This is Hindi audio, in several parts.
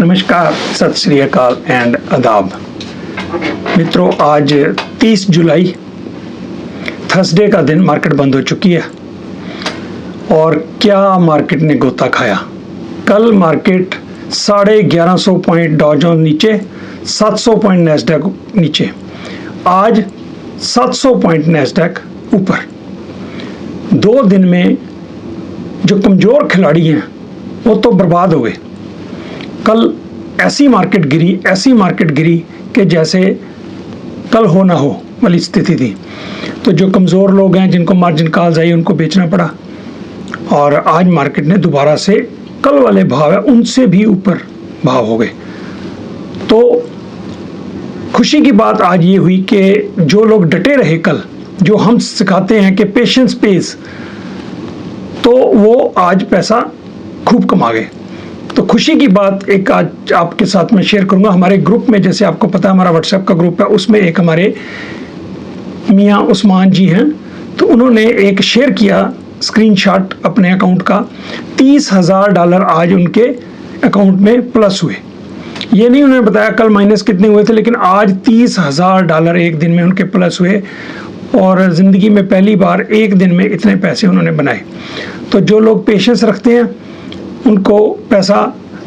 नमस्कार, सत श्री अकाल एंड आदाब। मित्रों, आज 30 जुलाई थर्सडे का दिन मार्केट बंद हो चुकी है और क्या मार्केट ने गोता खाया। कल मार्केट 1150 पॉइंट डॉ जोन्स नीचे, 700 पॉइंट नैस्डैक नीचे। आज 700 पॉइंट नैस्डैक ऊपर। 2 दिन में जो कमज़ोर खिलाड़ी हैं वो तो बर्बाद हो गए। कल ऐसी मार्केट गिरी कि जैसे कल हो ना हो वाली स्थिति थी। तो जो कमज़ोर लोग हैं, जिनको मार्जिन कॉल्स आई, उनको बेचना पड़ा और आज मार्केट ने दोबारा से कल वाले भाव है उनसे भी ऊपर भाव हो गए। तो खुशी की बात आज ये हुई कि जो लोग डटे रहे कल, जो हम सिखाते हैं कि पेशेंस पेज, तो वो आज पैसा खूब कमा गए। तो खुशी की बात एक आज आपके साथ मैं शेयर करूंगा। हमारे ग्रुप में, जैसे आपको पता है हमारा व्हाट्सएप का ग्रुप है, उसमें एक हमारे मियाँ उस्मान जी हैं, तो उन्होंने एक शेयर किया स्क्रीनशॉट अपने अकाउंट का। $30,000 आज उनके अकाउंट में प्लस हुए। ये नहीं उन्होंने बताया कल माइनस कितने हुए थे, लेकिन आज $30,000 एक दिन में उनके प्लस हुए और ज़िंदगी में पहली बार एक दिन में इतने पैसे उन्होंने बनाए। तो जो लोग पेशेंस रखते हैं उनको पैसा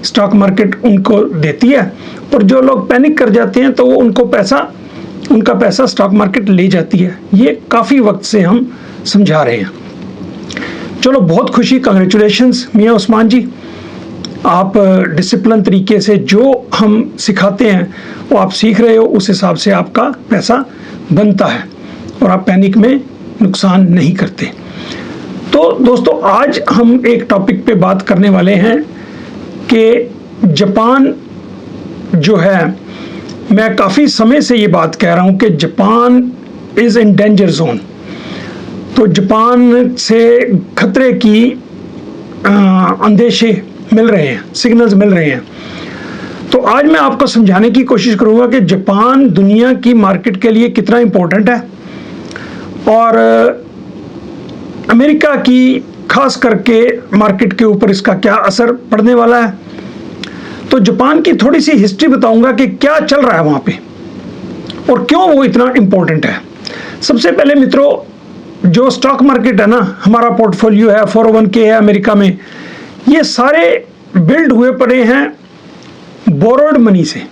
स्टॉक मार्केट उनको देती है, और जो लोग पैनिक कर जाते हैं तो वो उनका पैसा स्टॉक मार्केट ले जाती है। ये काफ़ी वक्त से हम समझा रहे हैं। चलो, बहुत खुशी, कांग्रेचुलेशंस मियाँ उस्मान जी। आप डिसिप्लिन तरीके से जो हम सिखाते हैं वो आप सीख रहे हो, उस हिसाब से आपका पैसा बनता है और आप पैनिक में नुकसान नहीं करते। तो दोस्तों, आज हम एक टॉपिक पे बात करने वाले हैं कि जापान जो है, मैं काफ़ी समय से ये बात कह रहा हूँ कि Japan is in danger zone. तो जापान से खतरे की अंदेशे मिल रहे हैं, सिग्नल्स मिल रहे हैं। तो आज मैं आपको समझाने की कोशिश करूँगा कि जापान दुनिया की मार्केट के लिए कितना इम्पोर्टेंट है और अमेरिका की खास करके मार्केट के ऊपर इसका क्या असर पड़ने वाला है। तो जापान की थोड़ी सी हिस्ट्री बताऊंगा कि क्या चल रहा है वहाँ पे और क्यों वो इतना इम्पोर्टेंट है। सबसे पहले मित्रों, जो स्टॉक मार्केट है ना, हमारा पोर्टफोलियो है, 401k है अमेरिका में, ये सारे बिल्ड हुए पड़े हैं बोरोड मनी से।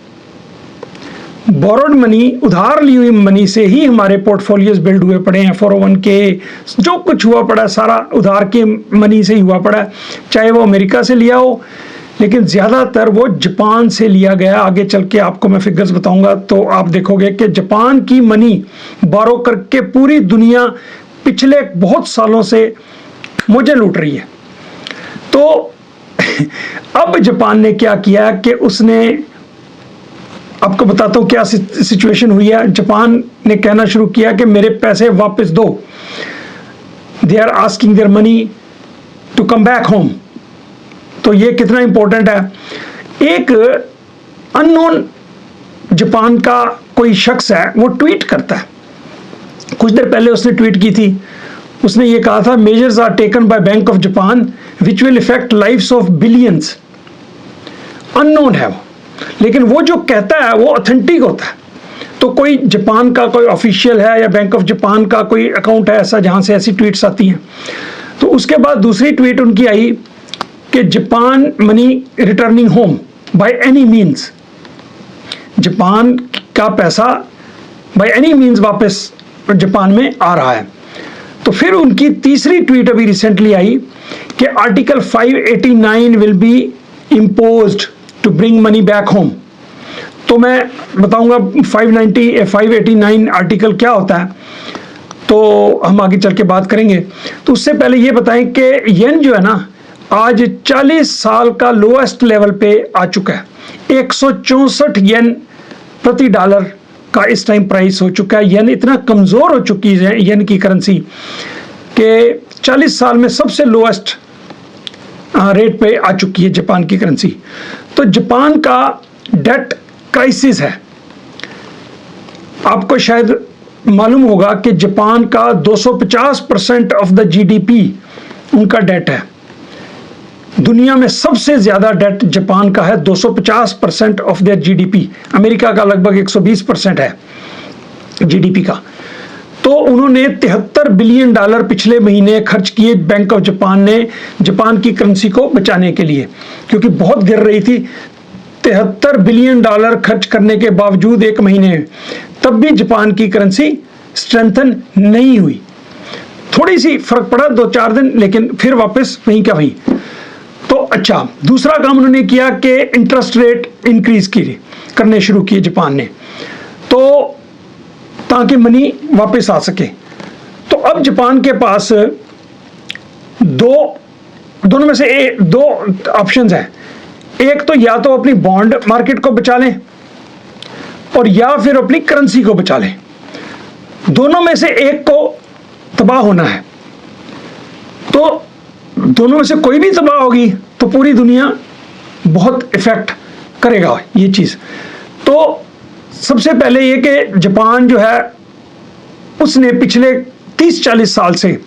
बोरोड मनी, उधार ली हुई मनी से ही हमारे पोर्टफोलियोज बिल्ड हुए पड़े हैं। 401k जो कुछ हुआ पड़ा सारा उधार के मनी से ही हुआ पड़ा है, चाहे वो अमेरिका से लिया हो, लेकिन ज़्यादातर वो जापान से लिया गया। आगे चल के आपको मैं फिगर्स बताऊंगा तो आप देखोगे कि जापान की मनी बोरो करके पूरी दुनिया पिछले बहुत सालों से मौजें लूट रही है। तो अब जापान ने क्या किया कि उसने, आपको बताता हूँ क्या सिचुएशन हुई है। जापान ने कहना शुरू किया कि मेरे पैसे वापस दो। They are asking their money to come back home. तो ये कितना इंपॉर्टेंट है। एक अननोन जापान का कोई शख्स है, वो ट्वीट करता है। कुछ देर पहले उसने ट्वीट की थी, उसने ये कहा था, measures are taken by Bank of Japan which will effect lives of billions. Unknown है वो, लेकिन वो जो कहता है वो ऑथेंटिक होता है। तो कोई जापान का कोई ऑफिशियल है या बैंक ऑफ जापान का कोई अकाउंट है ऐसा जहाँ से ऐसी ट्वीट्स आती हैं। तो उसके बाद दूसरी ट्वीट उनकी आई कि Japan money returning home by any means. Japan का पैसा बाय एनी मीन्स वापस जापान में आ रहा है। तो फिर उनकी तीसरी ट्वीट अभी रिसेंटली आई कि article 589 will be imposed to bring money back home. तो मैं बताऊंगा 589 आर्टिकल क्या होता है, तो हम आगे चल के बात करेंगे। तो उससे पहले ये बताएं कि येन जो है ना, आज 40 साल का लोएस्ट लेवल पे आ चुका है। 164 येन प्रति डॉलर का इस टाइम प्राइस हो चुका है। येन इतना कमज़ोर हो चुकी है, येन की करेंसी, कि 40 साल में सबसे लोएस्ट रेट पे आ चुकी है जापान की करेंसी। तो जापान का डेट क्राइसिस है। आपको शायद मालूम होगा कि जापान का 250% ऑफ द जीडीपी उनका डेट है। दुनिया में सबसे ज्यादा डेट जापान का है, 250% ऑफ देयर जीडीपी। अमेरिका का लगभग 120% है जीडीपी का। तो उन्होंने $73 बिलियन पिछले महीने खर्च किए बैंक ऑफ जापान ने, जापान की करेंसी को बचाने के लिए, क्योंकि बहुत गिर रही थी। $73 बिलियन खर्च करने के बावजूद एक महीने तब भी जापान की करेंसी स्ट्रेंथन नहीं हुई। थोड़ी सी फर्क पड़ा 2-4 दिन, लेकिन फिर वापस वहीं का वहीं। तो अच्छा, दूसरा काम उन्होंने किया कि इंटरेस्ट रेट इंक्रीज करने शुरू किए जापान ने, तो ताकि मनी वापस आ सके। तो अब जापान के पास दोनों में से दो ऑप्शंस हैं। एक तो या तो अपनी बॉन्ड मार्केट को बचा लें और या फिर अपनी करेंसी को बचा लें। दोनों में से एक को तबाह होना है। तो दोनों में से कोई भी तबाह होगी तो पूरी दुनिया बहुत इफेक्ट करेगा ये चीज। तो सबसे पहले ये कि जापान जो है उसने पिछले 30-40 साल से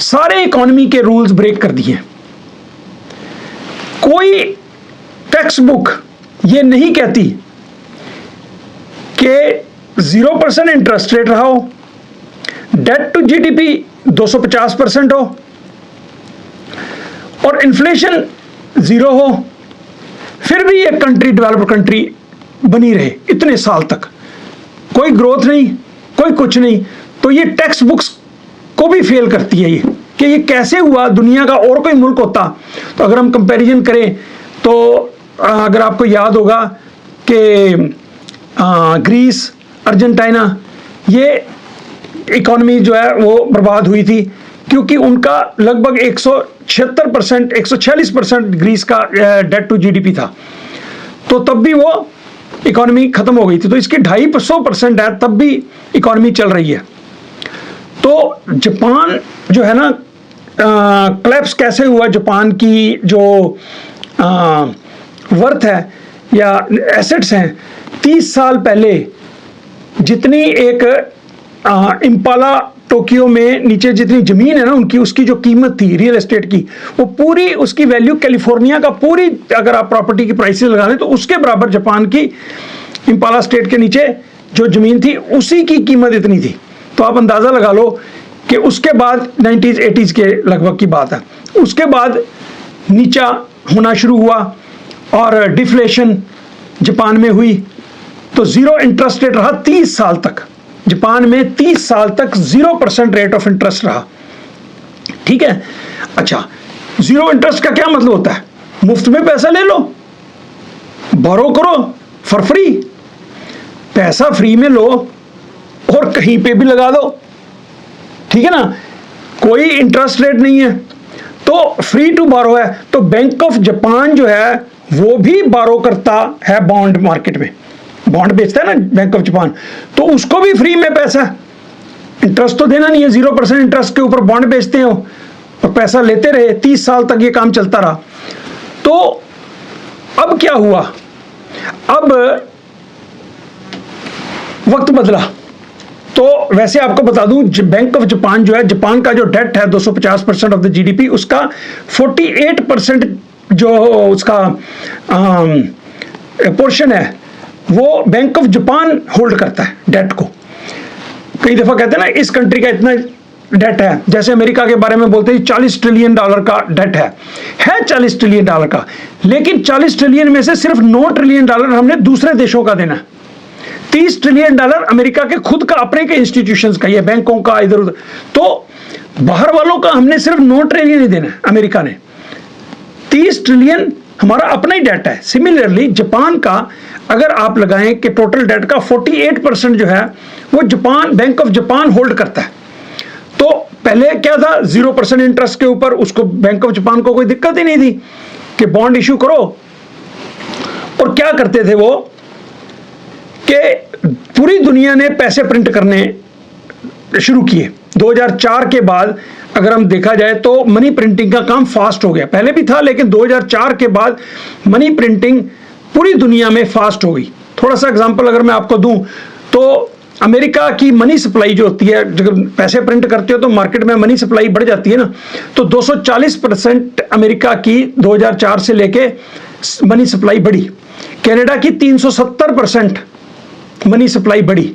सारे इकोनॉमी के रूल्स ब्रेक कर दिए। कोई टेक्स्ट बुक ये नहीं कहती कि 0% इंटरेस्ट रेट रहा हो, डेट टू जीडीपी 250% हो और इन्फ्लेशन 0 हो, फिर भी एक कंट्री डेवलप्ड कंट्री बनी रहे इतने साल तक, कोई ग्रोथ नहीं, कोई कुछ नहीं। तो ये टेक्स्ट बुक्स को भी फेल करती है ये, कि ये कैसे हुआ। दुनिया का और कोई मुल्क होता तो अगर हम कंपैरिजन करें तो अगर आपको याद होगा कि ग्रीस, अर्जेंटीना, ये इकोनॉमी जो है वो बर्बाद हुई थी, क्योंकि उनका लगभग 146% 146% ग्रीस का डेट टू जीडीपी था। तो तब भी वो इकोनॉमी खत्म हो गई थी। तो इसकी 250% है, तब भी इकोनॉमी चल रही है। तो जापान जो है ना, क्लैप्स कैसे हुआ, जापान की जो वर्थ है या एसेट्स हैं, 30 साल पहले जितनी एक इम्पाला टोक्यो में नीचे जितनी जमीन है ना उनकी, उसकी जो कीमत थी रियल एस्टेट की, वो पूरी उसकी वैल्यू कैलिफोर्निया का पूरी अगर आप प्रॉपर्टी की प्राइसेस लगा लें तो उसके बराबर जापान की इम्पाला स्टेट के नीचे जो जमीन थी उसी की कीमत इतनी थी। तो आप अंदाजा लगा लो कि उसके बाद 90s 80s के लगभग की बात है, उसके बाद नीचा होना शुरू हुआ और डिफ्लेशन जापान में हुई। तो 0 इंटरेस्ट रेट रहा 30 साल तक जापान में, 30 साल तक 0% रेट ऑफ इंटरेस्ट रहा। ठीक है, अच्छा, 0 इंटरेस्ट का क्या मतलब होता है? मुफ्त में पैसा ले लो, बोरो करो फॉर फ्री, पैसा फ्री में लो और कहीं पे भी लगा दो। ठीक है ना, कोई इंटरेस्ट रेट नहीं है, तो फ्री टू बोरो है। तो बैंक ऑफ जापान जो है वो भी बोरो करता है बॉन्ड मार्केट में, बॉन्ड बेचता है ना बैंक ऑफ जापान, तो उसको भी फ्री में पैसा, इंटरेस्ट तो देना नहीं है, 0% इंटरेस्ट के ऊपर बॉन्ड बेचते हो और पैसा लेते रहे। 30 साल तक ये काम चलता रहा। तो अब क्या हुआ, अब वक्त बदला। तो वैसे आपको बता दूं, बैंक ऑफ जापान जो है, जापान का जो डेट है 250% ऑफ द जीडीपी, उसका 48% जो उसका पोर्शन है वो बैंक ऑफ जापान होल्ड करता है डेट को। कई दफा कहते हैं ना इस कंट्री का इतना डेट है, जैसे अमेरिका के बारे में बोलते हैं $40 ट्रिलियन का डेट है $40 ट्रिलियन का, लेकिन 40 ट्रिलियन में से सिर्फ $9 ट्रिलियन हमने दूसरे देशों का देना है। $30 ट्रिलियन अमेरिका के खुद का, अपने के इंस्टीट्यूशंस का, ये बैंकों का, इधर उधर। तो बाहर वालों का हमने सिर्फ 9 ट्रिलियन ही देना है अमेरिका ने, 30 ट्रिलियन हमारा अपना ही डेट है। सिमिलरली जापान का अगर आप लगाएं कि टोटल डेट का 48% जो है वो Japan, bank of Japan hold करता है। तो पहले क्या था, 0% इंटरेस्ट के ऊपर उसको बैंक ऑफ जापान को कोई दिक्कत ही नहीं थी कि बॉन्ड इश्यू करो। और क्या करते थे वो कि पूरी दुनिया ने पैसे प्रिंट करने शुरू किए। 2004 के बाद अगर हम देखा जाए तो मनी प्रिंटिंग का काम फास्ट हो गया, पहले भी था लेकिन 2004 के बाद मनी प्रिंटिंग पूरी दुनिया में फास्ट हो गई। थोड़ा सा एग्जांपल अगर मैं आपको दूं तो अमेरिका की मनी सप्लाई जो होती है, जब पैसे प्रिंट करते हो तो मार्केट में मनी सप्लाई बढ़ जाती है ना, तो 240% अमेरिका की 2004 से लेके मनी सप्लाई बढ़ी। कनाडा की 370% मनी सप्लाई बढ़ी।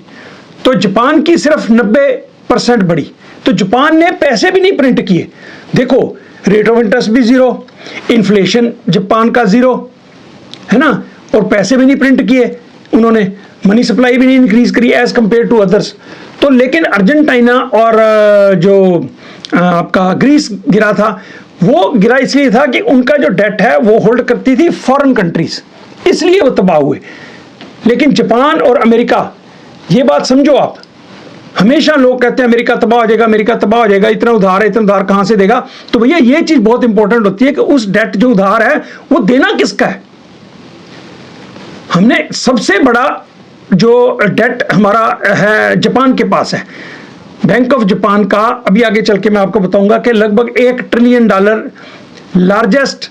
तो जापान की सिर्फ 90% बढ़ी। तो जापान ने पैसे भी नहीं प्रिंट किए। देखो, रेट ऑफ इंटरेस्ट भी जीरो, इन्फ्लेशन जापान का जीरो है ना, और पैसे भी नहीं प्रिंट किए उन्होंने, मनी सप्लाई भी नहीं इंक्रीज करी एज कंपेयर टू अदर्स। तो लेकिन अर्जेंटीना और जो आपका ग्रीस गिरा था, वो गिरा इसलिए था कि उनका जो डेट है वो होल्ड करती थी फॉरेन कंट्रीज, इसलिए वो तबाह हुए। लेकिन जापान और अमेरिका, ये बात समझो आप, हमेशा लोग कहते हैं अमेरिका तबाह हो जाएगा, अमेरिका तबाह हो जाएगा, इतना उधार है, इतना उधार कहां से देगा। तो भैया ये चीज बहुत इंपॉर्टेंट होती है कि उस डेट जो उधार है वो देना किसका है। हमने सबसे बड़ा जो डेट हमारा है जापान के पास है, बैंक ऑफ जापान का, अभी आगे चल के मैं आपको बताऊंगा कि लगभग $1 trillion largest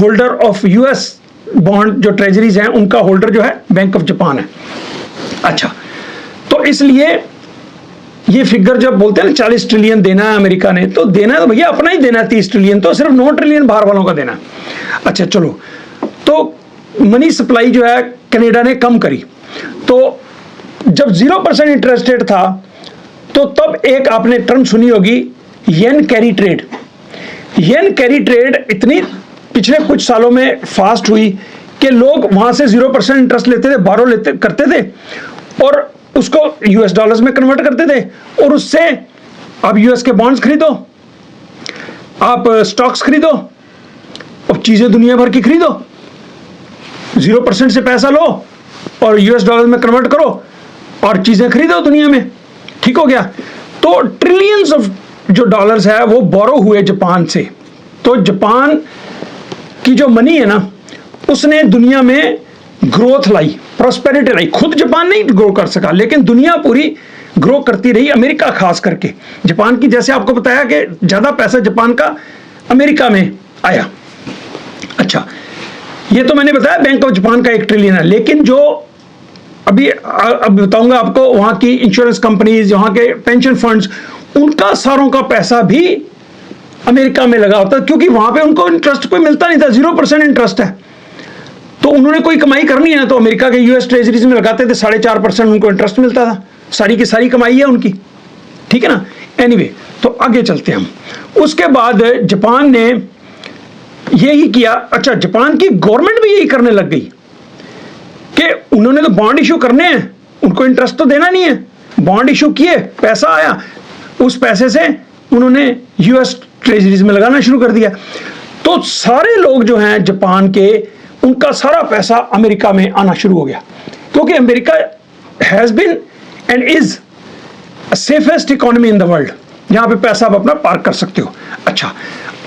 holder of US bond जो ट्रेजरीज हैं उनका होल्डर जो है बैंक ऑफ जापान है। अच्छा, तो इसलिए ये फिगर जब बोलते हैं ना 40 ट्रिलियन देना है अमेरिका ने, तो देना है तो भैया अपना ही देना है 30 ट्रिलियन, तो सिर्फ 9 ट्रिलियन बाहर वालों का देना है। अच्छा चलो, तो मनी सप्लाई जो है कनाडा ने कम करी। तो जब 0% इंटरेस्ट रेट था, तो तब एक आपने टर्म सुनी होगी, येन कैरी ट्रेड। येन कैरी ट्रेड इतनी पिछले कुछ सालों में फास्ट हुई कि लोग वहां से 0% इंटरेस्ट लेते थे, बारो लेते करते थे और उसको यूएस डॉलर्स में कन्वर्ट करते थे, और उससे आप यूएस के बॉन्ड्स खरीदो, आप स्टॉक्स खरीदो, और चीजें दुनिया भर की खरीदो, 0% से पैसा लो और यूएस डॉलर में कन्वर्ट करो और चीजें खरीदो दुनिया में। ठीक हो गया। तो ट्रिलियंस ऑफ जो डॉलर्स है वो बोरो हुए जापान से। तो जापान की जो मनी है ना, उसने दुनिया में ग्रोथ लाई, प्रॉस्पेरिटी लाई। खुद जापान नहीं ग्रो कर सका, लेकिन दुनिया पूरी ग्रो करती रही, अमेरिका खास करके। जापान की, जैसे आपको बताया कि ज्यादा पैसा जापान का अमेरिका में आया। अच्छा, ये तो मैंने बताया बैंक ऑफ जापान का $1 ट्रिलियन है, लेकिन जो अब बताऊंगा आपको, वहां की इंश्योरेंस कंपनीज, वहां के पेंशन फंड्स, उनका सारों का पैसा भी अमेरिका में लगा होता है, क्योंकि वहां पे उनको इंटरेस्ट कोई मिलता नहीं था, 0% इंटरेस्ट है। तो उन्होंने कोई कमाई करनी है तो अमेरिका के यूएस ट्रेजरीज में लगाते थे, 4.5% उनको इंटरेस्ट मिलता था। सारी की सारी कमाई है उनकी, ठीक है ना। एनीवे, तो आगे चलते हैं हम। उसके बाद जापान ने यही किया। अच्छा, जापान की गवर्नमेंट भी यही करने लग गई कि उन्होंने तो बॉन्ड इशू करने हैं, उनको इंटरेस्ट तो देना नहीं है, बॉन्ड इशू किए, पैसा आया, उस पैसे से उन्होंने यूएस ट्रेजरीज में लगाना शुरू कर दिया। तो सारे लोग जो हैं जापान के, उनका सारा पैसा अमेरिका में आना शुरू हो गया, क्योंकि America has been and is safest economy in the world, जहां पे पैसा आप अपना पार्क कर सकते हो। अच्छा,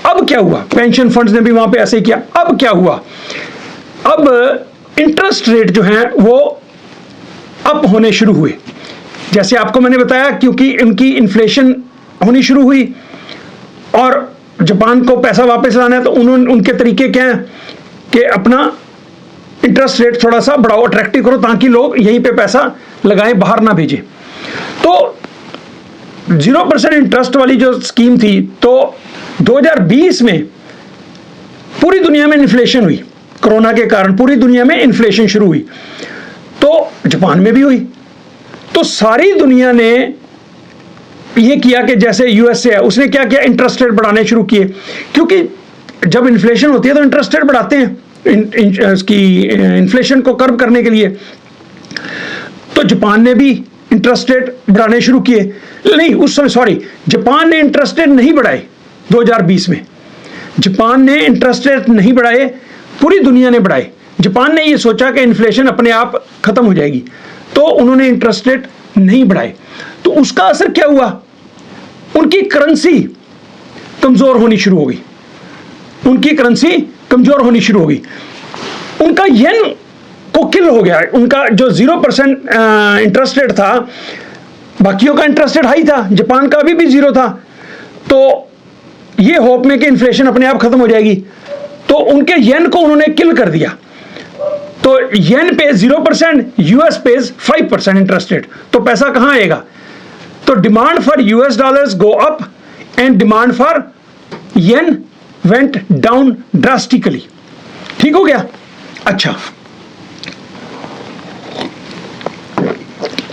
अब क्या हुआ, पेंशन फंड्स ने भी वहां पे ऐसे ही किया। अब क्या हुआ, अब इंटरेस्ट रेट जो हैं वो अप होने शुरू हुए। जैसे आपको मैंने बताया, क्योंकि उनकी इन्फ्लेशन होनी शुरू हुई और जापान को पैसा वापस लाना है, तो उनके तरीके क्या हैं कि अपना इंटरेस्ट रेट थोड़ा सा बढ़ाओ, अट्रैक्टिव करो, ताकि लोग यहीं पे पैसा लगाएं, बाहर ना भेजें। तो 0% इंटरेस्ट वाली जो स्कीम थी, तो 2020 में पूरी दुनिया में इन्फ्लेशन हुई, कोरोना के कारण पूरी दुनिया में इन्फ्लेशन शुरू हुई, तो जापान में भी हुई। तो सारी दुनिया ने ये किया कि जैसे यूएसए है, उसने क्या किया, इंटरेस्ट रेट बढ़ाने शुरू किए, क्योंकि जब इन्फ्लेशन होती है तो इंटरेस्ट रेट बढ़ाते हैं इसकी इन्फ्लेशन को कर्व करने के लिए। तो जापान ने भी इंटरेस्ट रेट बढ़ाने शुरू किए। नहीं, उस समय सॉरी, जापान ने इंटरेस्ट रेट नहीं बढ़ाए 2020 में। जापान ने इंटरेस्ट रेट नहीं बढ़ाए, पूरी दुनिया ने बढ़ाए। जापान ने ये सोचा कि इन्फ्लेशन अपने आप खत्म हो जाएगी, तो उन्होंने इंटरेस्ट रेट नहीं बढ़ाए। तो उसका असर क्या हुआ, उनकी करेंसी कमजोर होनी शुरू हो गई, उनकी करेंसी कमजोर होनी शुरू हो गई, उनका येन को किल हो गया। उनका जो 0% इंटरेस्ट रेट था, बाकियों का इंटरेस्ट रेट हाई था, जापान का अभी भी 0 था, तो ये होप में कि इन्फ्लेशन अपने आप खत्म हो जाएगी, तो उनके येन को उन्होंने किल कर दिया। तो येन पे 0%, यूएस पे 5% इंटरेस्ट रेट, तो पैसा कहां आएगा? तो demand for US dollars go up and demand for yen went down drastically. ठीक हो गया? अच्छा,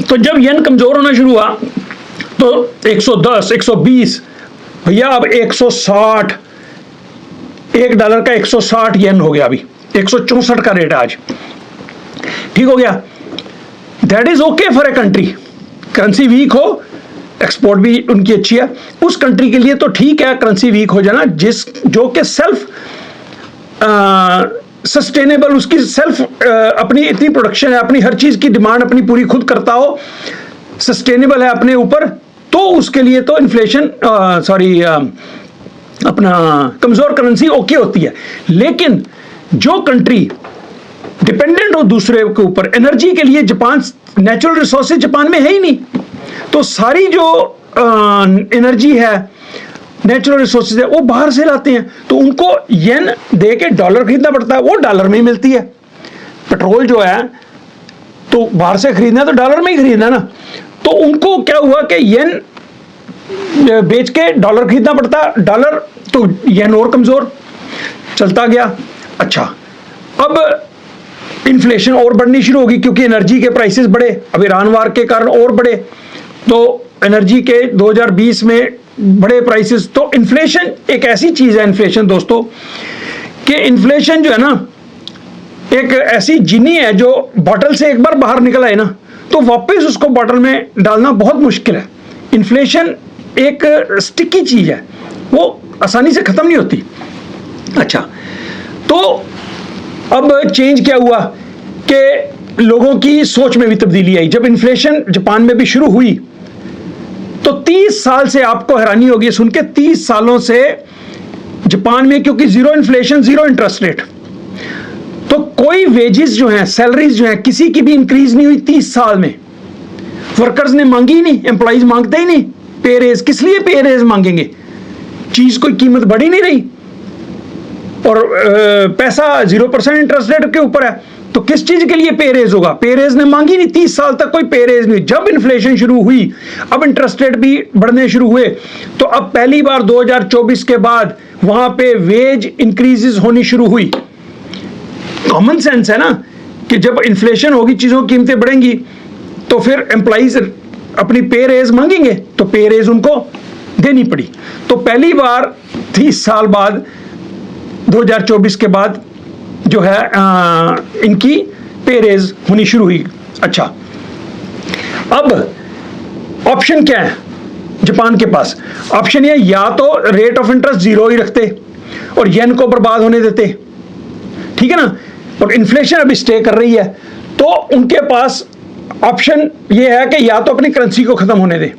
तो जब येन कमजोर होना शुरू हुआ तो 110, 120, भैया अब 160, $1 का 160 येन हो गया, अभी 164 का रेट है आज। ठीक हो गया? That is okay for a country, currency weak हो, एक्सपोर्ट भी उनकी अच्छी है, उस कंट्री के लिए तो ठीक है करेंसी वीक हो जाना, जो कि सेल्फ सस्टेनेबल, उसकी सेल्फ अपनी इतनी प्रोडक्शन है, अपनी हर चीज की डिमांड अपनी पूरी खुद करता हो, सस्टेनेबल है अपने ऊपर, तो उसके लिए तो इन्फ्लेशन अपना कमजोर करेंसी ओके होती है। लेकिन जो कंट्री डिपेंडेंट हो दूसरे के ऊपर, एनर्जी के लिए जापान, नेचुरल रिसोर्सेज जापान में है ही नहीं, तो सारी जो एनर्जी है, नेचुरल रिसोर्सेज है, वो बाहर से लाते हैं, तो उनको येन दे के डॉलर खरीदना पड़ता है, वो डॉलर में ही मिलती है। पेट्रोल जो है तो बाहर से खरीदना है तो डॉलर में ही खरीदना ना, तो उनको क्या हुआ कि येन बेच के डॉलर खरीदना पड़ता, डॉलर तो येन और कमजोर चलता गया। अच्छा, अब इन्फ्लेशन और बढ़नी शुरू होगी क्योंकि एनर्जी के प्राइसेस बढ़े, अब ईरान वार के कारण और बढ़े, तो एनर्जी के 2020 में बड़े प्राइसेस, तो इन्फ्लेशन एक ऐसी चीज है, इन्फ्लेशन दोस्तों, कि इन्फ्लेशन जो है ना एक ऐसी जिनी है जो बॉटल से एक बार बाहर निकल आए ना तो वापस उसको बॉटल में डालना बहुत मुश्किल है। इन्फ्लेशन एक स्टिकी चीज है, वो आसानी से खत्म नहीं होती। अच्छा, तो अब चेंज क्या हुआ कि लोगों की सोच में भी तब्दीली आई। जब इन्फ्लेशन जापान में भी शुरू हुई तो 30 साल से, आपको हैरानी होगी सुन के, 30 सालों से जापान में, क्योंकि zero inflation, zero interest rate, तो कोई वेजेस जो हैं, सैलरीज जो हैं, किसी की भी इंक्रीज नहीं हुई 30 साल में। वर्कर्स ने मांगी ही नहीं, एम्प्लॉइज मांगते ही नहीं पे रेज, किस लिए पे रेज मांगेंगे? चीज कोई कीमत बढ़ी नहीं रही और पैसा 0% इंटरेस्ट रेट के ऊपर है, तो किस चीज के लिए पे रेज होगा? पे रेज ने मांगी नहीं, 30 साल तक कोई पे रेज नहीं। जब इन्फ्लेशन शुरू हुई, अब इंटरेस्ट रेट भी बढ़ने शुरू हुए, तो अब पहली बार 2024 के बाद वहां पे वेज इंक्रीजेस होनी शुरू हुई। कॉमन सेंस है ना कि जब इन्फ्लेशन होगी, चीजों की कीमतें बढ़ेंगी, तो फिर एम्प्लॉइज अपनी पे रेज मांगेंगे, तो पे रेज उनको देनी पड़ी। तो पहली बार 30 साल बाद 2024 के बाद जो है इनकी पे रेज होनी शुरू हुई। अच्छा, अब ऑप्शन क्या है जापान के पास? ऑप्शन ये, या तो रेट ऑफ इंटरेस्ट जीरो ही रखते और येन को बर्बाद होने देते, ठीक है ना, और इन्फ्लेशन अभी स्टे कर रही है, तो उनके पास ऑप्शन ये है कि या तो अपनी करेंसी को खत्म होने दे,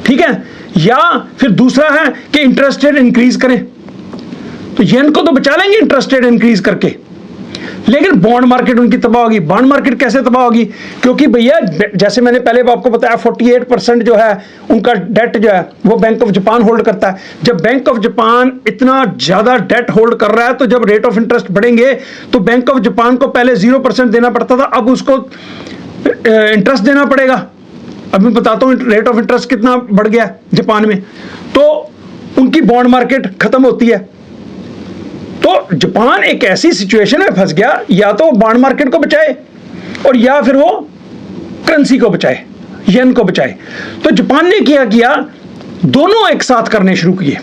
ठीक है, या फिर दूसरा है कि इंटरेस्ट रेट इंक्रीज करें। तो येन को तो बचा लेंगे इंटरेस्ट रेट इंक्रीज करके, लेकिन बॉन्ड मार्केट उनकी तबाह होगी। बॉन्ड मार्केट कैसे तबाह होगी? क्योंकि भैया जैसे मैंने पहले आपको बताया 48% जो है उनका डेट जो है वो बैंक ऑफ जापान होल्ड करता है। जब बैंक ऑफ जापान इतना ज्यादा डेट होल्ड कर रहा है, तो जब रेट ऑफ इंटरेस्ट बढ़ेंगे तो बैंक ऑफ जापान को पहले 0% देना पड़ता था, अब उसको इंटरेस्ट देना पड़ेगा। अब मैं बताता हूँ रेट ऑफ इंटरेस्ट कितना बढ़ गया जापान में, तो उनकी बॉन्ड मार्केट खत्म होती है। तो जापान एक ऐसी सिचुएशन में फंस गया, या तो बॉन्ड मार्केट को बचाए और या फिर वो करेंसी को बचाए, येन को बचाए। तो जापान ने किया दोनों एक साथ करने शुरू किए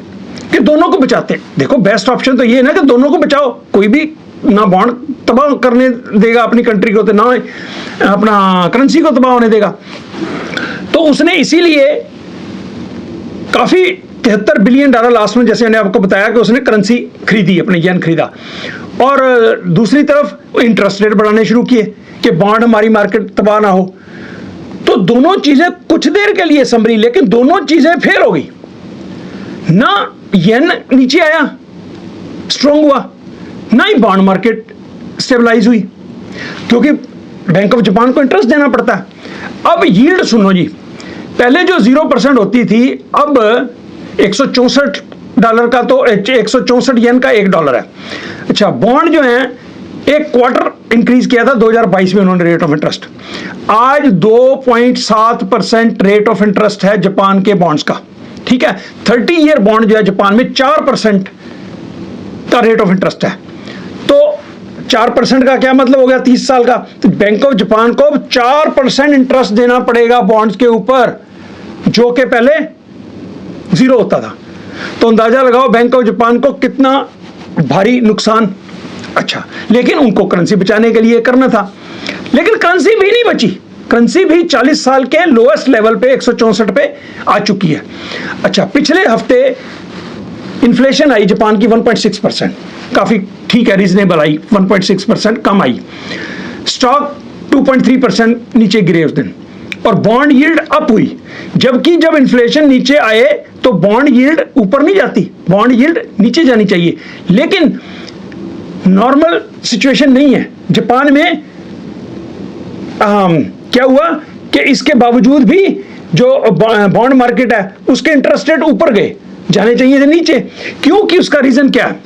कि दोनों को बचाते हैं। देखो बेस्ट ऑप्शन तो ये है ना कि दोनों को बचाओ, कोई भी ना बॉन्ड तबाह करने देगा अपनी कंट्री को, तो ना अपना करेंसी को तबाह होने देगा। तो उसने इसीलिए काफी $73 बिलियन लास्ट में, जैसे मैंने आपको बताया कि उसने करेंसी खरीदी, अपने येन खरीदा, और दूसरी तरफ इंटरेस्ट रेट बढ़ाने शुरू किए कि बॉन्ड हमारी मार्केट तबाह ना हो। तो दोनों चीजें कुछ देर के लिए संभली, लेकिन दोनों चीजें फेल हो गई ना। येन नीचे आया, स्ट्रांग हुआ, ना ही बॉन्ड मार्केट स्टेबलाइज हुई, क्योंकि बैंक ऑफ जापान को इंटरेस्ट देना पड़ता है। अब यील्ड सुनो जी, पहले जो 0% होती थी, अब $164 का, तो 164 येन का $1 है। अच्छा, बॉन्ड जो है एक क्वार्टर इंक्रीज किया था 2022 में उन्होंने रेट ऑफ इंटरेस्ट। आज 2.7% रेट ऑफ इंटरेस्ट है जापान के बॉन्ड्स का, ठीक है। 30 ईयर बॉन्ड जो है जापान में 4% का रेट ऑफ इंटरेस्ट है। तो 4% का क्या मतलब हो गया, 30 साल का। तो बैंक ऑफ जापान को 4% इंटरेस्ट देना पड़ेगा बॉन्ड्स के ऊपर, जो कि पहले 0 होता था। तो अंदाजा लगाओ बैंक ऑफ जापान को कितना भारी नुकसान। अच्छा, लेकिन उनको करेंसी बचाने के लिए करना था, लेकिन करेंसी भी नहीं बची। करेंसी भी 40 साल के लोएस्ट लेवल पे 164 पे आ चुकी है। अच्छा, पिछले हफ्ते इन्फ्लेशन आई जापान की 1.6%, काफी ठीक है, रीजनेबल आई, 1.6% कम आई। स्टॉक 2.3% नीचे गिरे उस दिन, और बॉन्ड यील्ड अप हुई। जबकि जब इन्फ्लेशन नीचे आए तो बॉन्ड यील्ड ऊपर नहीं जाती, बॉन्ड यील्ड नीचे जानी चाहिए, लेकिन नॉर्मल सिचुएशन नहीं है जापान में। क्या हुआ कि इसके बावजूद भी जो बॉन्ड मार्केट है उसके इंटरेस्ट रेट ऊपर गए, जाने चाहिए थे नीचे। क्योंकि उसका रीजन क्या है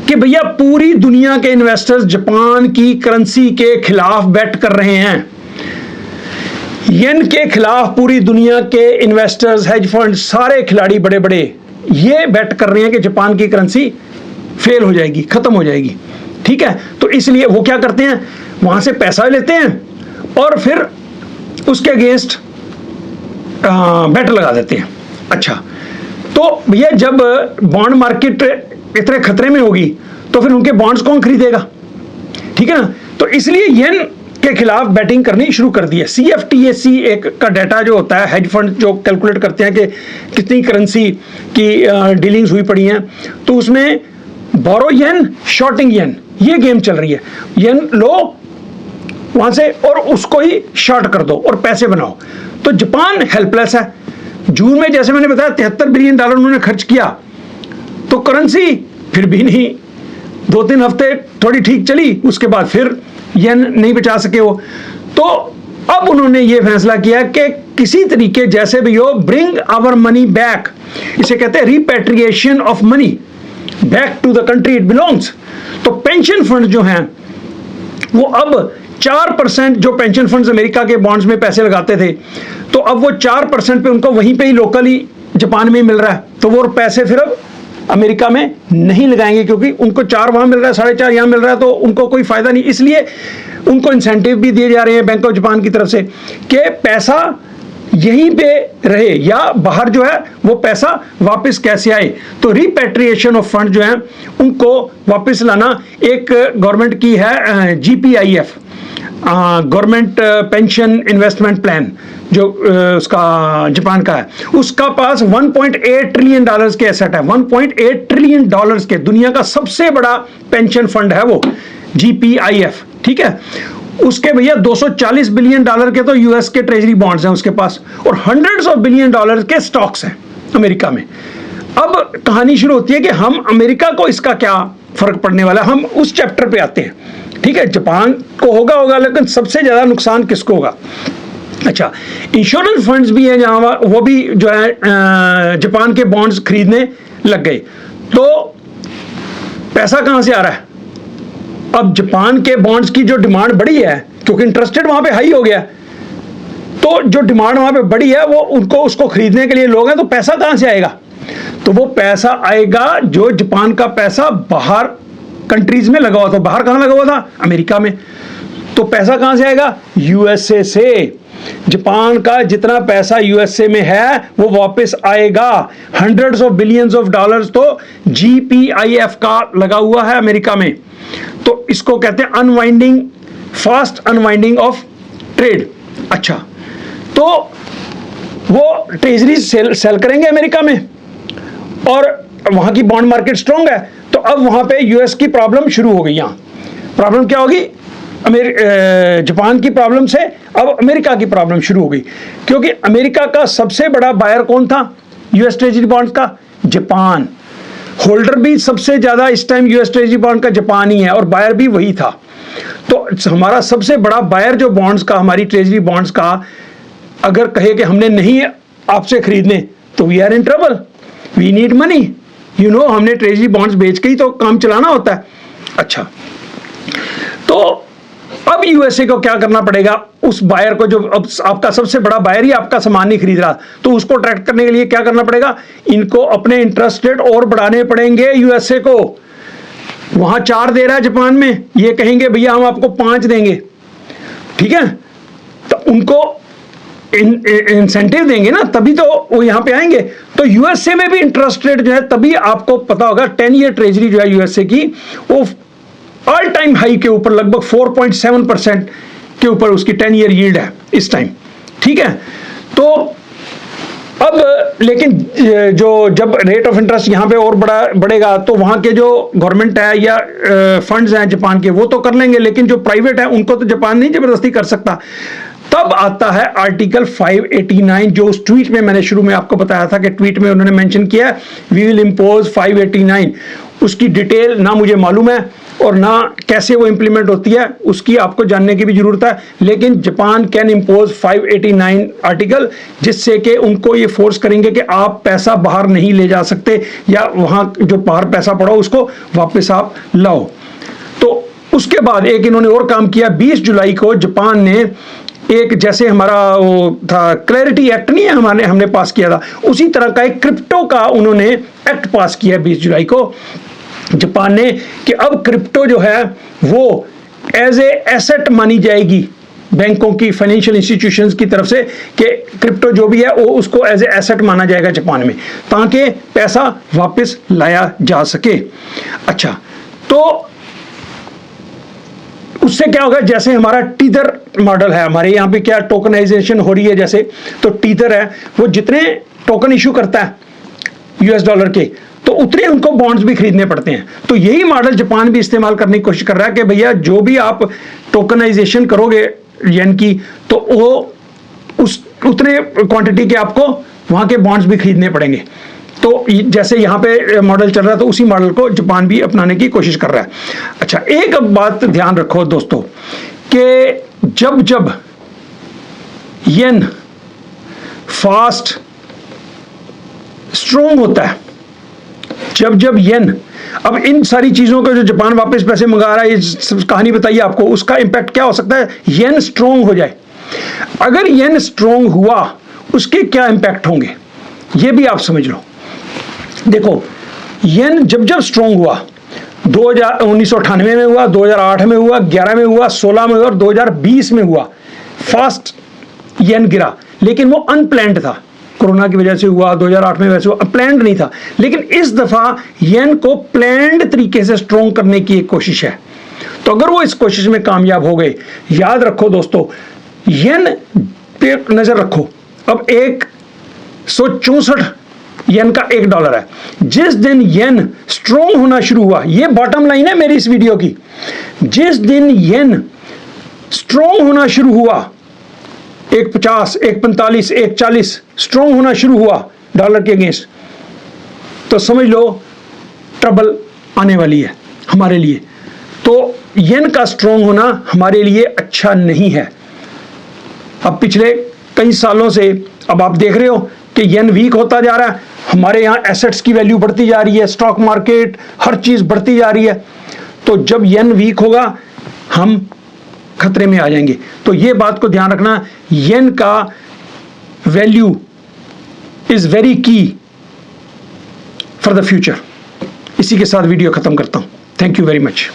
कि भैया पूरी दुनिया के इन्वेस्टर्स जापान की करेंसी के खिलाफ बेट कर रहे हैं। येन के खिलाफ पूरी दुनिया के इन्वेस्टर्स, हेज फंड, सारे खिलाड़ी बड़े बड़े ये बेट कर रहे हैं कि जापान की करेंसी फेल हो जाएगी, खत्म हो जाएगी, ठीक है। तो इसलिए वो क्या करते हैं, वहां से पैसा लेते हैं और फिर उसके अगेंस्ट बेट लगा देते हैं। अच्छा, तो भैया जब बॉन्ड मार्केट इतने खतरे में होगी तो फिर उनके बॉन्ड्स कौन खरीदेगा, ठीक है ना। तो इसलिए येन के खिलाफ बैटिंग करनी शुरू कर दी है। CFTC एक का डाटा जो होता है, हेज फंड जो कैलकुलेट करते हैं कि कितनी करेंसी की डीलिंग्स हुई पड़ी हैं, तो उसमें बोरो येन, शॉर्टिंग येन, ये गेम चल रही है। येन लो वहां से और उसको ही शॉर्ट कर दो और पैसे बनाओ। तो जापान हेल्पलेस है। जून में जैसे मैंने बताया $73 बिलियन उन्होंने खर्च किया, तो करेंसी फिर भी नहीं, 2-3 हफ्ते थोड़ी ठीक चली, उसके बाद फिर येन नहीं बचा सके वो। तो अब उन्होंने ये फैसला किया कि किसी तरीके जैसे भी हो, ब्रिंग आवर मनी बैक, इसे कहते हैं repatriation of money back to the country it belongs. तो पेंशन फंड जो हैं वो अब 4%, जो पेंशन फंड्स अमेरिका के बॉन्ड्स में पैसे लगाते थे, तो अब वो 4% पे उनको वहीं पे ही लोकली जापान में ही मिल रहा है। तो वो पैसे फिर अब अमेरिका में नहीं लगाएंगे, क्योंकि उनको 4 वहां मिल रहा है, 4.5 यहाँ मिल रहा है, तो उनको कोई फायदा नहीं। इसलिए उनको इंसेंटिव भी दिए जा रहे हैं बैंक ऑफ जापान की तरफ से कि पैसा यहीं पे रहे या बाहर जो है वो पैसा वापस कैसे आए। तो रिपेट्रिएशन ऑफ फंड जो है उनको वापस लाना एक गवर्नमेंट की है GPIF, government pension investment plan, जो उसका जापान का है, उसका पास $1.8 ट्रिलियन के एसेट है। $1.8 ट्रिलियन के दुनिया का सबसे बड़ा पेंशन फंड है वो GPIF, ठीक है। उसके भैया $240 बिलियन के तो US के ट्रेजरी बॉन्ड्स हैं उसके पास, और $100 ऑफ बिलियन के स्टॉक्स हैं अमेरिका में। अब कहानी शुरू होती है कि हम अमेरिका को इसका क्या फर्क पड़ने वाला है। हम उस चैप्टर पे आते हैं, ठीक है। जापान को होगा, लेकिन सबसे ज्यादा नुकसान किसको होगा। अच्छा, इंश्योरेंस फंड्स भी हैं जहां वो भी जो है जापान के बॉन्ड्स खरीदने लग गए। तो पैसा कहां से आ रहा है। अब जापान के बॉन्ड्स की जो डिमांड बढ़ी है, क्योंकि इंटरेस्ट रेट वहां पे हाई हो गया, तो जो डिमांड वहां पे बढ़ी है वो उनको उसको खरीदने के लिए लोग हैं, तो पैसा कहां से आएगा। तो वो पैसा आएगा जो जापान का पैसा बाहर कंट्रीज में लगा हुआ था। बाहर कहां लगा हुआ था, अमेरिका में। तो पैसा कहां से आएगा, USA से। जापान का जितना पैसा USA में है वो वापस आएगा। $100 ऑफ बिलियंस ऑफ डॉलर्स तो GPIF का लगा हुआ है अमेरिका में। तो इसको कहते हैं unwinding, fast unwinding of trade. अच्छा, तो वो ट्रेजरी सेल करेंगे अमेरिका में, और वहां की बॉन्ड मार्केट स्ट्रांग है, तो अब वहां पे US की प्रॉब्लम शुरू हो गई। यहां प्रॉब्लम क्या होगी, जापान की प्रॉब्लम से अब अमेरिका की प्रॉब्लम शुरू हो गई, क्योंकि अमेरिका का सबसे बड़ा बायर कौन था US ट्रेजरी बॉन्ड्स का, जापान। होल्डर भी सबसे ज्यादा इस टाइम US ट्रेजरी बॉन्ड का जापान ही है, और बायर भी वही था। तो हमारा सबसे बड़ा बायर जो बॉन्ड्स का, हमारी ट्रेजरी बॉन्ड्स का, अगर कहे कि हमने नहीं आपसे खरीदने, तो we are in trouble, we need money. हमने ट्रेजरी बॉन्ड्स बेच के ही तो काम चलाना होता है। अच्छा, तो अब यूएसए को क्या करना पड़ेगा, उस बायर को, जो अब आपका सबसे बड़ा बायर ही आपका सामान नहीं खरीद रहा, तो उसको अट्रैक्ट करने के लिए क्या करना पड़ेगा, इनको अपने इंटरेस्ट रेट और बढ़ाने पड़ेंगे यूएसए को। वहां 4 दे रहा है जापान में, ये कहेंगे भैया हम आपको 5 देंगे, ठीक है, तो उनको इंसेंटिव देंगे ना, तभी तो वो यहां पे आएंगे। तो यूएसए में भी इंटरेस्ट रेट जो है, तभी आपको पता होगा 10 ईयर ट्रेजरी जो है यूएसए की, वो ऑल टाइम हाई के ऊपर लगभग 4.7% के ऊपर उसकी 10 ईयर यील्ड है इस टाइम, ठीक है। तो अब लेकिन जो जब रेट ऑफ इंटरेस्ट यहाँ पे और बढ़ेगा, तो वहाँ के जो गवर्नमेंट है या फंड्स हैं जापान के, वो तो कर लेंगे, लेकिन जो प्राइवेट है उनको तो जापान नहीं जबरदस्ती कर सकता। तब आता है आर्टिकल 589, जो उस ट्वीट में मैंने शुरू में आपको बताया था कि ट्वीट में उन्होंने मेंशन किया वी विल इम्पोज 589। उसकी डिटेल ना मुझे मालूम है और ना कैसे वो इंप्लीमेंट होती है, उसकी आपको जानने की भी जरूरत है, लेकिन जापान कैन इम्पोज 589 आर्टिकल, जिससे कि उनको ये फोर्स करेंगे कि आप पैसा बाहर नहीं ले जा सकते, या वहां जो बाहर पैसा पड़ा उसको वापस आप लाओ। तो उसके बाद एक इन्होंने और काम किया, 20 जुलाई को जापान ने एक, जैसे हमारा वो था क्लैरिटी एक्ट नहीं है हमने पास किया था, उसी तरह का एक क्रिप्टो का उन्होंने एक्ट पास किया 20 जुलाई को जापान ने, कि अब क्रिप्टो जो है वो एज ए एसेट मानी जाएगी बैंकों की, फाइनेंशियल इंस्टीट्यूशंस की तरफ से, कि क्रिप्टो जो भी है वो उसको एज ए एसेट माना जाएगा जापान में, ताकि पैसा वापस लाया जा सके। अच्छा, तो उससे क्या होगा, जैसे हमारा टीथर मॉडल है, हमारे यहाँ पे क्या टोकनाइजेशन हो रही है, जैसे तो टीथर है वो जितने टोकन इशू करता है यूएस डॉलर के, तो उतने उनको बॉन्ड्स भी खरीदने पड़ते हैं। तो यही मॉडल जापान भी इस्तेमाल करने की कोशिश कर रहा है कि भैया जो भी आप टोकनाइजेशन करोगे येन की, तो वो उस उतने क्वांटिटी के आपको वहाँ के बॉन्ड्स भी खरीदने पड़ेंगे। तो जैसे यहाँ पे मॉडल चल रहा है, तो उसी मॉडल को जापान भी अपनाने की कोशिश कर रहा है। अच्छा, एक बात ध्यान रखो दोस्तों, कि जब जब येन फास्ट स्ट्रोंग होता है, जब येन, अब इन सारी चीजों को जो जापान वापस पैसे मंगा रहा है, ये कहानी बताइए आपको, उसका इंपैक्ट क्या हो सकता है, येन स्ट्रोंग हो जाए। अगर येन स्ट्रोंग हुआ, उसके क्या इंपैक्ट होंगे ये भी आप समझ लो। देखो, येन जब स्ट्रोंग हुआ, 1998 में हुआ, 2008 में हुआ, 11 में हुआ, 16 में हुआ और 2020 में हुआ, फास्ट येन गिरा, लेकिन वो अनप्लान्ड था, कोरोना की वजह से हुआ, 2008 में वैसे वो प्लान्ड नहीं था। लेकिन इस दफा येन को प्लान्ड तरीके से स्ट्रोंग करने की एक कोशिश है। तो अगर वो इस कोशिश में कामयाब हो गए, याद रखो दोस्तों, येन पे नजर रखो, अब 164 येन का $1 है। जिस दिन येन स्ट्रोंग होना शुरू हुआ, ये बॉटम लाइन है मेरी इस वीडियो की, जिस दिन येन स्ट्रोंग होना शुरू हुआ, 1.50, 1.45, 1.40 स्ट्रोंग होना शुरू हुआ डॉलर के अगेंस्ट, तो समझ लो ट्रबल आने वाली है हमारे लिए। तो येन का स्ट्रोंग होना हमारे लिए अच्छा नहीं है। अब पिछले कई सालों से अब आप देख रहे हो कि येन वीक होता जा रहा है, हमारे यहाँ एसेट्स की वैल्यू बढ़ती जा रही है, स्टॉक मार्केट हर चीज बढ़ती जा रही है। तो जब येन वीक होगा, हम खतरे में आ जाएंगे। तो ये बात को ध्यान रखना, येन का वैल्यू इज वेरी की फॉर द फ्यूचर। इसी के साथ वीडियो खत्म करता हूं। Thank you very much.